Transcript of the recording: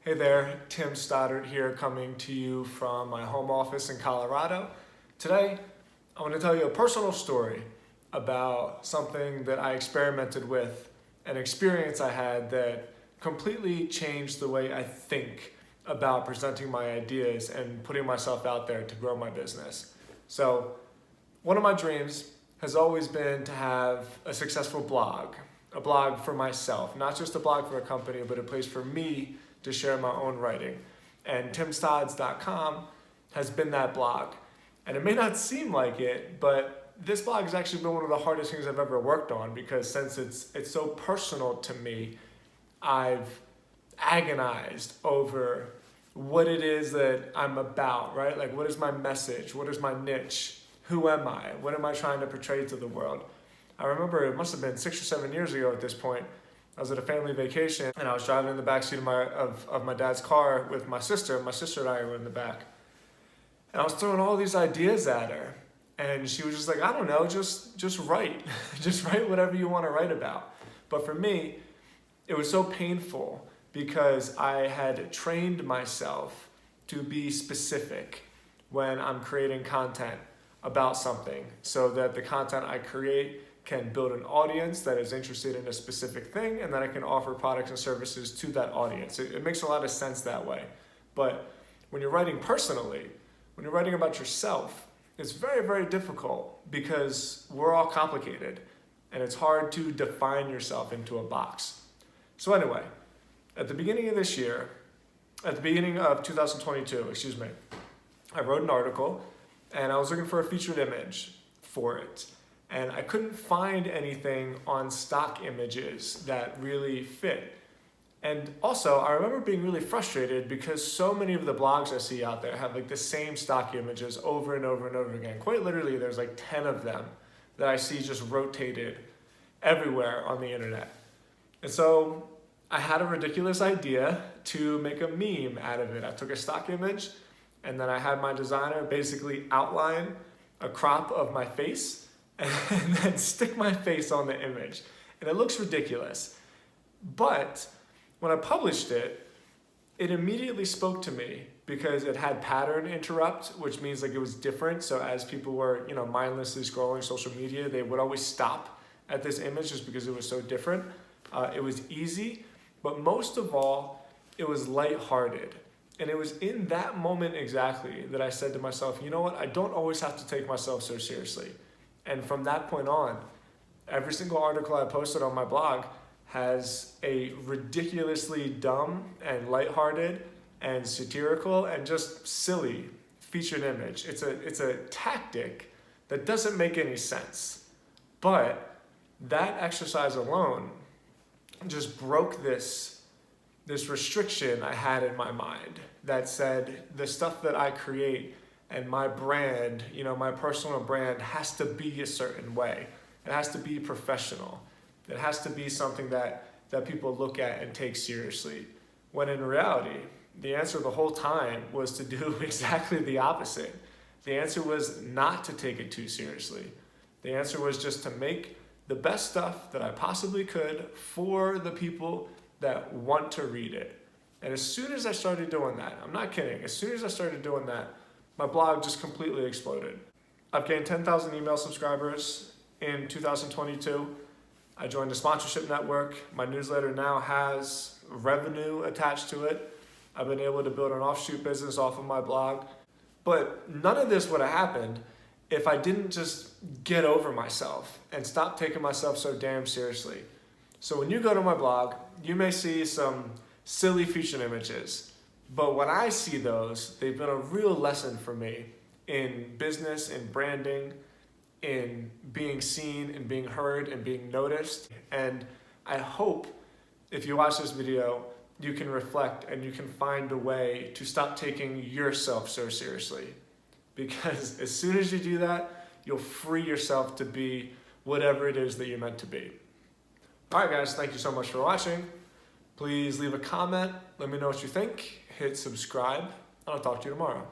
Hey there, Tim Stoddard here, coming to you from my home office in Colorado. Today, I want to tell you a personal story about something that I experimented with, an experience I had that completely changed the way I think about presenting my ideas and putting myself out there to grow my business. So, one of my dreams has always been to have a successful blog, a blog for myself, not just a blog for a company, but a place for me to share my own writing. And timstodds.com has been that blog. And it may not seem like it, but this blog has actually been one of the hardest things I've ever worked on, because since it's so personal to me, I've agonized over what it is that I'm about, right? Like, what is my message? What is my niche? Who am I? What am I trying to portray to the world? I remember it must have been 6 or 7 years ago at this point. I was at a family vacation and I was driving in the backseat of my dad's car with my sister. My sister and I were in the back. And I was throwing all these ideas at her. And she was just like, I don't know, just write. Just write whatever you want to write about. But for me, it was so painful because I had trained myself to be specific when I'm creating content about something, so that the content I create can build an audience that is interested in a specific thing, and then I can offer products and services to that audience. It makes a lot of sense that way. But when you're writing personally, when you're writing about yourself, it's very, very difficult because we're all complicated and it's hard to define yourself into a box. So anyway, at the beginning of this year, at the beginning of 2022, I wrote an article and I was looking for a featured image for it. And I couldn't find anything on stock images that really fit. And also, I remember being really frustrated because so many of the blogs I see out there have like the same stock images over and over and over again. Quite literally, there's like 10 of them that I see just rotated everywhere on the internet. And so I had a ridiculous idea to make a meme out of it. I took a stock image and then I had my designer basically outline a crop of my face and then stick my face on the image. And it looks ridiculous. But when I published it, it immediately spoke to me because it had pattern interrupt, which means like it was different. So as people were, mindlessly scrolling social media, they would always stop at this image just because it was so different. It was easy, but most of all, it was lighthearted. And it was in that moment exactly that I said to myself, you know what? I don't always have to take myself so seriously. And from that point on, every single article I posted on my blog has a ridiculously dumb and lighthearted and satirical and just silly featured image. It's a tactic that doesn't make any sense. But that exercise alone just broke this restriction I had in my mind that said the stuff that I create and my brand, my personal brand has to be a certain way. It has to be professional. It has to be something that people look at and take seriously. When in reality, the answer the whole time was to do exactly the opposite. The answer was not to take it too seriously. The answer was just to make the best stuff that I possibly could for the people that want to read it. And as soon as I started doing that, I'm not kidding, as soon as I started doing that, my blog just completely exploded. I've gained 10,000 email subscribers in 2022. I joined a sponsorship network. My newsletter now has revenue attached to it. I've been able to build an offshoot business off of my blog. But none of this would have happened if I didn't just get over myself and stop taking myself so damn seriously. So when you go to my blog, you may see some silly featured images. But when I see those, they've been a real lesson for me in business, in branding, in being seen and being heard and being noticed. And I hope if you watch this video, you can reflect and you can find a way to stop taking yourself so seriously. Because as soon as you do that, you'll free yourself to be whatever it is that you're meant to be. All right, guys, thank you so much for watching. Please leave a comment. Let me know what you think. Hit subscribe. I'll talk to you tomorrow.